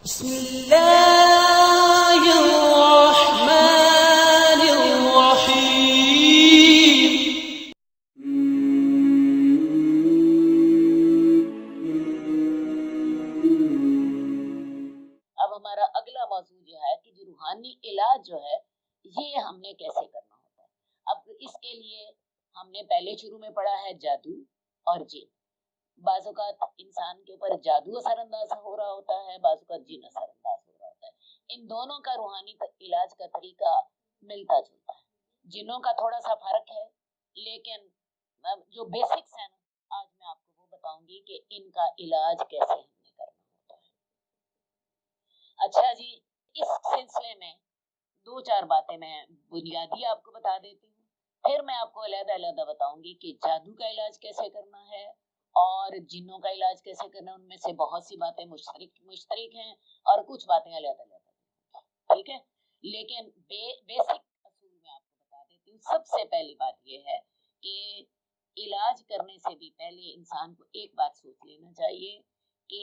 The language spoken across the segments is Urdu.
بسم اللہ الرحمن الرحیم۔ اب ہمارا اگلا موضوع جو ہے کہ جو روحانی علاج جو ہے یہ ہم نے کیسے کرنا ہوتا ہے۔ اب اس کے لیے ہم نے پہلے شروع میں پڑھا ہے جادو اور جن۔ بعض اوقات انسان کے اوپر جادو اثر انداز ہو رہا ہوتا ہے، بعض اوقات جن اثر انداز ہو رہا ہوتا ہے۔ ان دونوں کا روحانی علاج کا طریقہ ملتا جلتا ہے۔ جنوں کا تھوڑا سا فرق ہے، لیکن جو بیسکس ہیں آج میں آپ کو وہ بتاؤں گی کہ ان کا علاج کیسے ہم نے کرنا ہوتا ہے۔ اچھا جی، اس سلسلے میں دو چار باتیں میں بنیادی آپ کو بتا دیتی ہوں، پھر میں آپ کو علیحدہ علیحدہ بتاؤں گی کہ جادو کا علاج کیسے کرنا ہے اور جنوں کا علاج کیسے کرنا ہے۔ ان میں سے بہت سی باتیں مشترک ہیں اور کچھ باتیں علیحدہ علیحدہ، ٹھیک ہے، لیکن بیسک اصول میں آپ کو بتا دیتی ہوں۔ سب سے پہلی بات یہ ہے کہ علاج کرنے سے بھی پہلے انسان کو ایک بات سوچ لینا چاہیے کہ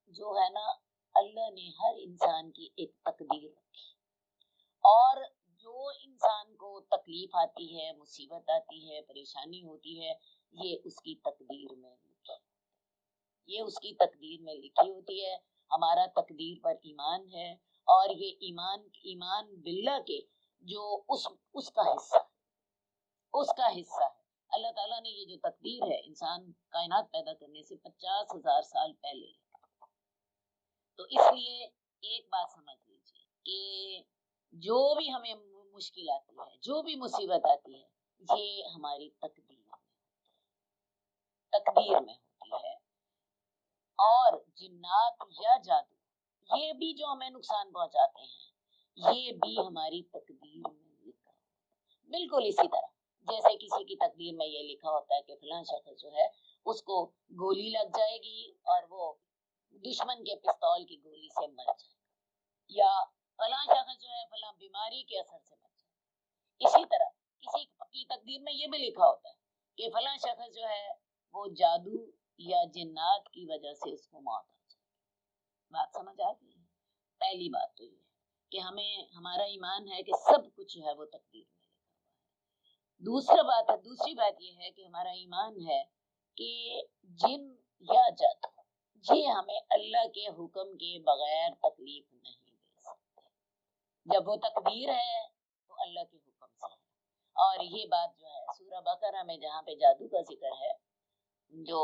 جو ہے نا، اللہ نے ہر انسان کی ایک تقدیر رکھی، اور جو انسان کو تکلیف آتی ہے، مصیبت آتی ہے، پریشانی ہوتی ہے، یہ اس کی تقدیر میں لکھی ہوتی ہے۔ ہمارا تقدیر پر ایمان ہے، اور یہ ایمان باللہ کے جو اس کا حصہ ہے۔ اللہ تعالیٰ نے یہ جو تقدیر ہے انسان کائنات پیدا کرنے سے 50,000 سال پہلے، تو اس لیے ایک بات سمجھ لیجیے کہ جو بھی ہمیں مشکل آتی ہے، جو بھی مصیبت آتی ہے، یہ ہماری تقدیر میں ہوتی ہے۔ اور جنات یا جادو، یہ بھی جو ہمیں نقصان پہنچاتے ہیں، یہ بھی ہماری تقدیر میں لکھا ہوتا ہے۔ بالکل اسی طرح جیسے کسی کی تقدیر میں یہ لکھا ہوتا ہے کہ فلاں شخص جو ہے اس کو گولی لگ جائے گی اور وہ دشمن کے پستول کی گولی سے مر جائے گا، یا فلاں شخص جو ہے فلاں بیماری کے اثر سے مر جائے گا۔ اسی طرح کسی کی تقدیر میں یہ بھی لکھا ہوتا ہے کہ فلاں شخص جو ہے وہ جادو یا جنات کی وجہ سے اس کو موت آ جائے۔ بات سمجھ آ گئی؟ پہلی بات تو یہ ہے کہ ہمارا ایمان ہے کہ سب کچھ جو ہے وہ تقدیر میں لکھا ہوا ہے۔ دوسری بات یہ ہے کہ ہمارا ایمان ہے کہ جن یا جادو یہ ہمیں اللہ کے حکم کے بغیر تکلیف نہیں دے سکتے۔ جب وہ تقدیر ہے تو اللہ کے حکم سے ہے۔ اور یہ بات جو ہے سورہ بقرہ میں جہاں پہ جادو کا ذکر ہے، جو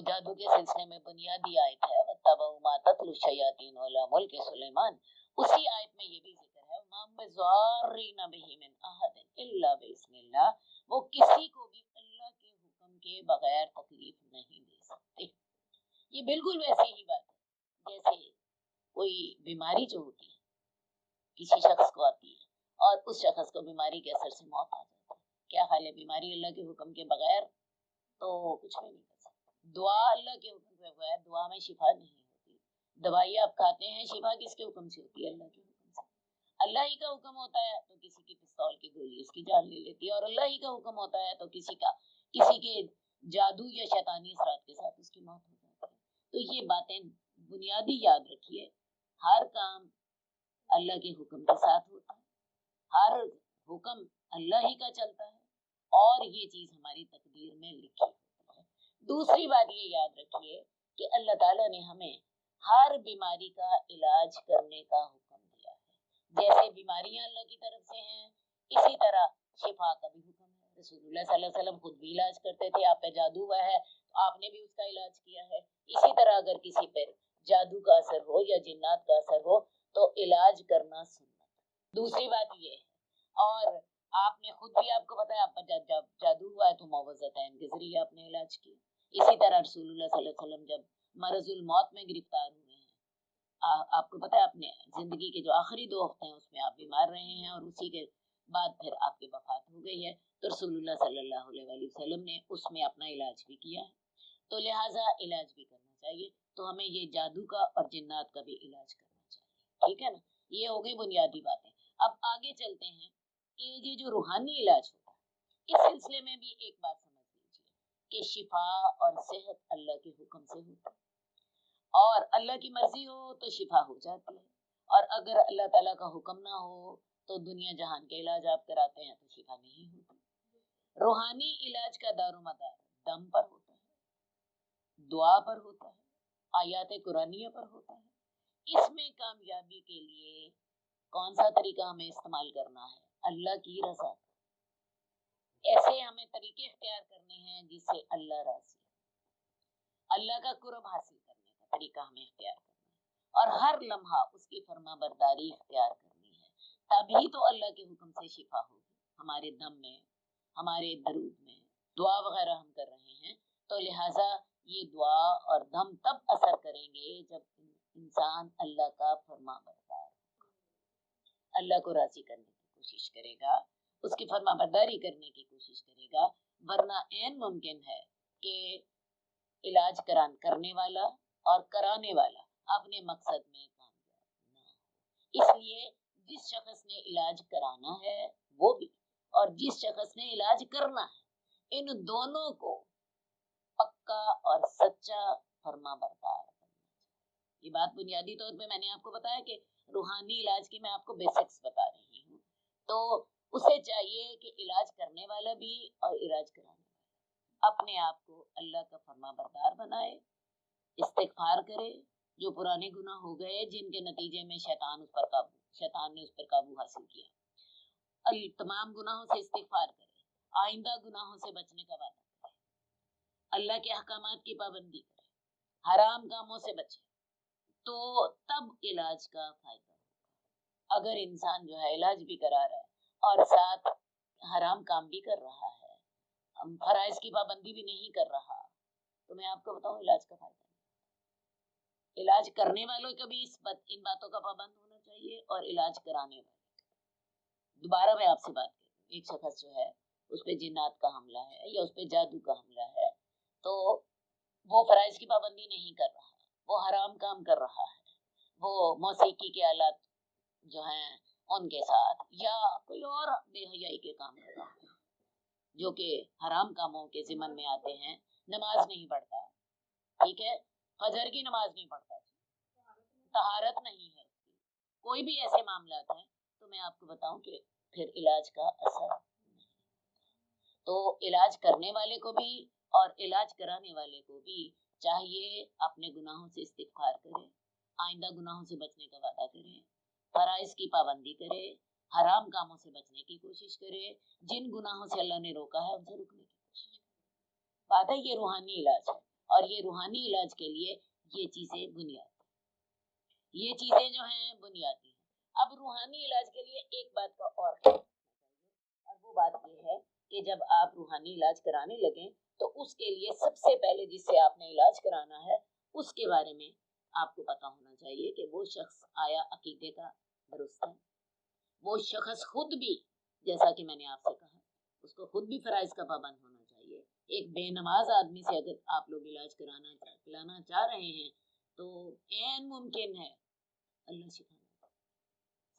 جادو کے سلسلے میں بنیادی آیت ہے، وَاتَّبَعُوا مَا تَتْلُو الشَّيَاطِينُ عَلَىٰ مُلْكِ سُلَيْمَانَ، اسی آیت میں یہ بھی ذکر ہے وَمَا هُم بِضَارِّينَ بِهِ مِنْ أَحَدٍ إِلَّا بِإِذْنِ اللَّهِ، وہ کسی کو بھی اللہ کے حکم کے بغیر تکلیف نہیں دے سکتے۔ یہ بالکل ویسے ہی بات ہے جیسے کوئی بیماری جو ہوتی ہے، کسی شخص کو آتی ہے اور اس شخص کو بیماری کے اثر سے موت آ جاتی ہے، کیا حال ہے؟ بیماری اللہ کے حکم کے بغیر تو کچھ بھی نہیں کر سکتا۔ دعا اللہ کے حکم کے بغیر دعا میں شفا نہیں ہوتی۔ دوائی آپ کھاتے ہیں، شفا کس کے حکم سے ہوتی ہے؟ اللہ کے حکم سے۔ اللہ ہی کا حکم ہوتا ہے تو کسی کی پستول کی گولی اس کی جان لے لیتی ہے، اور اللہ ہی کا حکم ہوتا ہے تو کسی کے جادو یا شیطانی اثرات کے ساتھ اس کی موت ہو جاتی ہے۔ تو یہ باتیں بنیادی یاد رکھیے، ہر کام اللہ کے حکم کے ساتھ ہوتا ہے، ہر حکم اللہ ہی کا چلتا ہے، اور یہ چیز ہماری تقدیر میں لکھی ہوتی ہے۔ دوسری بات یہ یاد رکھیے کہ اللہ تعالیٰ نے ہمیں ہر بیماری کا علاج کرنے کا حکم دیا ہے۔ جیسے بیماریاں اللہ کی طرف سے ہیں، اسی طرح شفا کا بھی حکم ہے۔ رسول اللہ صلی اللہ علیہ وسلم خود بھی علاج کرتے تھے۔ آپ پہ جادو ہوا ہے تو آپ نے بھی اس کا علاج کیا ہے۔ اسی طرح اگر کسی پر جادو کا اثر ہو یا جنات کا اثر ہو تو علاج کرنا سنت۔ دوسری بات یہ ہے، اور آپ نے خود بھی، آپ کو پتا ہے، آپ پر جب جادو ہوا ہے تو معوذتین کے ذریعے آپ نے علاج کیا۔ اسی طرح رسول اللہ صلی اللہ علیہ وسلم جب مرض الموت میں گرفتار ہوئے ہیں، آپ کو پتا ہے اپنے زندگی کے جو آخری 2 ہفتے ہیں اس میں آپ بیمار رہے ہیں، اور اسی کے بعد پھر آپ کی وفات ہو گئی ہے، تو رسول اللہ صلی اللہ علیہ وسلم نے اس میں اپنا علاج بھی کیا ہے۔ تو لہٰذا علاج بھی کرنا چاہیے، تو ہمیں یہ جادو کا اور جنات کا بھی علاج کرنا چاہیے، ٹھیک ہے نا؟ یہ ہو گئی بنیادی باتیں۔ اب آگے چلتے ہیں کہ یہ جو روحانی علاج ہوتا ہے، اس سلسلے میں بھی ایک بات سمجھ لیجیے کہ شفا اور صحت اللہ کے حکم سے ہوتا ہے۔ اور اللہ کی مرضی ہو تو شفا ہو جاتی ہے، اور اگر اللہ تعالیٰ کا حکم نہ ہو تو دنیا جہان کے علاج آپ کراتے ہیں تو شفا نہیں ہوتی۔ روحانی علاج کا دار و مدار دم پر ہوتا ہے، دعا پر ہوتا ہے، آیات قرآنیہ پر ہوتا ہے۔ اس میں کامیابی کے لیے کون سا طریقہ ہمیں استعمال کرنا ہے؟ اللہ کی رضا۔ ایسے ہمیں طریقے اختیار کرنے ہیں جس سے اللہ راضی، اللہ کا قرب حاصل کرنے کا طریقہ ہمیں اختیار کرنا ہے، اور ہر لمحہ اس کی فرما برداری اختیار کرنی ہے، تبھی تو اللہ کے حکم سے شفا ہوگی۔ ہمارے دم میں، ہمارے درود میں دعا وغیرہ ہم کر رہے ہیں، تو لہٰذا یہ دعا اور دم تب اثر کریں گے جب انسان اللہ کا فرما بردار، اللہ کو راضی کرنے کی کوشش کرے گا، اس کی فرما برداری کرنے کی کوشش کرے گا، ورنہ عین ممکن ہے کہ علاج کرنے والا اور کرانے والا اپنے مقصد میں کامیاب نہ ہو۔ اس لیے جس شخص نے علاج کرانا ہے وہ بھی، اور جس شخص نے علاج کرنا ہے، ان دونوں کو پکا اور سچا فرما بردار کرنا چاہیے۔ یہ بات بنیادی طور پہ میں نے آپ کو بتایا کہ روحانی علاج کی میں آپ کو بیسکس بتا رہی ہوں، تو اسے چاہیے کہ علاج کرنے والا بھی اور علاج کرانے والا اپنے آپ کو اللہ کا فرما بردار بنائے، استغفار کرے، جو پرانے گناہ ہو گئے جن کے نتیجے میں شیطان نے اس پر قابو حاصل کیا، تمام گناہوں سے استغفار کرے، آئندہ گناہوں سے بچنے کا وعدہ کرے، اللہ کے احکامات کی پابندی کرے، حرام کاموں سے بچے، تو تب علاج کا فائدہ ہوگا۔ اگر انسان جو ہے علاج بھی کرا رہا ہے اور ساتھ حرام کام بھی کر رہا ہے، فرائض کی پابندی بھی نہیں کر رہا، تو میں آپ کو بتاؤں علاج کا فائدہ نہیں۔ علاج کرنے والوں کا بھی ان باتوں کا پابند ہونا چاہیے، اور علاج کرانے والے۔ دوبارہ میں آپ سے بات کروں، ایک شخص جو ہے اس پہ جنات کا حملہ ہے یا اس پہ جادو کا حملہ ہے، تو وہ فرائض کی پابندی نہیں کر رہا، وہ حرام کام کر رہا ہے، وہ موسیقی کے آلات جو ہیں ان کے ساتھ یا کوئی اور بے حیائی کے کام کر رہا ہے جو کہ حرام کاموں کے ضمن میں آتے ہیں، نماز نہیں پڑھتا، ٹھیک ہے، فجر کی نماز نہیں پڑھتا، طہارت نہیں ہے، کوئی بھی ایسے معاملات ہیں، تو میں آپ کو بتاؤں کہ پھر علاج کا اثر نہیں۔ تو علاج کرنے والے کو بھی اور علاج کرانے والے کو بھی چاہیے اپنے گناہوں سے استغفار کرے، آئندہ گناہوں سے بچنے کا وعدہ کرے، فرائض کی پابندی کرے، حرام کاموں سے بچنے کی کوشش کرے، جن گناہوں سے اللہ نے روکا ہے ان سے رکنے کی کوشش کرے۔ بات ہے یہ روحانی علاج ہے، اور یہ روحانی علاج کے لیے یہ چیزیں بنیادی، یہ چیزیں جو ہیں بنیادی ہیں۔ اب روحانی علاج کے لیے ایک بات کا اور خیال رکھنا چاہیے، اور وہ بات یہ ہے کہ جب آپ روحانی علاج کرانے لگیں تو اس کے لیے سب سے پہلے جس سے آپ نے علاج کرانا ہے اس کے بارے میں آپ کو پتا ہونا چاہیے کہ وہ شخص آیا عقیدے کا درست ہے، وہ شخص خود بھی، جیسا کہ میں نے آپ سے کہا، اس کو خود بھی فرائض کا پابند ہونا چاہیے۔ ایک بے نماز آدمی سے اگر آپ لوگ علاج کرانا چاہ رہے ہیں تو عین ممکن ہے اللہ شفا نہ دے،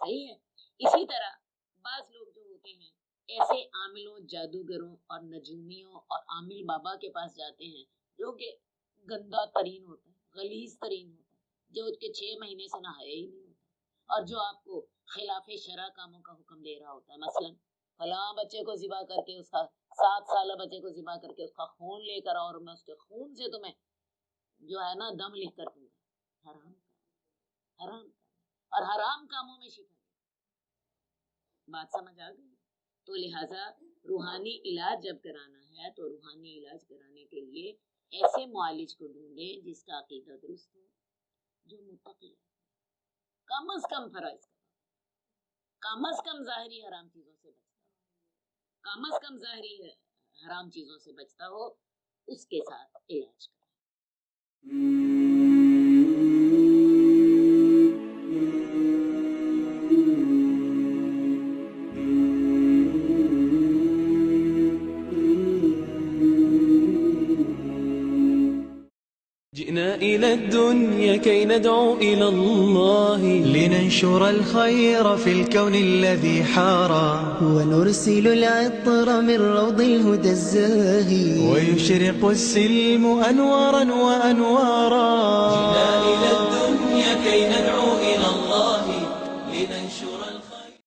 صحیح ہے۔ اسی طرح بعض لوگ جو ہوتے ہیں ایسے عاملوں، جادوگروں اور نجومیوں اور عامل بابا کے پاس جاتے ہیں جو کہ گندا ترین ہوتا ہے، غلیظ ترین ہوتا ہے، جو کہ 6 مہینے سے نہایا ہی نہیں ہوتا، اور جو آپ کو خلاف شرع کاموں کا حکم دے رہا ہوتا ہے، مثلا فلاں بچے کو ذبح کر کے، اس کا 7 سالہ بچے کو ذبح کر کے اس کا خون لے کر، اور میں اس کے خون سے تمہیں جو ہے نا دم لکھ کر دوں گا، حرام کام، حرام کام، اور حرام کاموں میں شفا نہیں۔ بات سمجھ آ گئی؟ تو لہٰذا روحانی علاج جب کرانا ہے تو روحانی علاج کرانے کے لیے ایسے معالج کو ڈھونڈیں جس کا عقیدہ درست ہو، جو متقی ہے، کم از کم فرائض کا، کم از کم ظاہری حرام چیزوں سے بچتا ہو، کم از کم ظاہری حرام چیزوں سے بچتا ہو، اس کے ساتھ علاج کریں۔ جئنا إلى إلى الدنيا كي ندعو إلى الله لننشر الخير في الكون الذي حارى ونرسل العطر من روض الهدى الزاهي ويشرق السلم أنوارا وأنوارا جئنا إلى الدنيا كي ندعو إلى الله لننشر الخير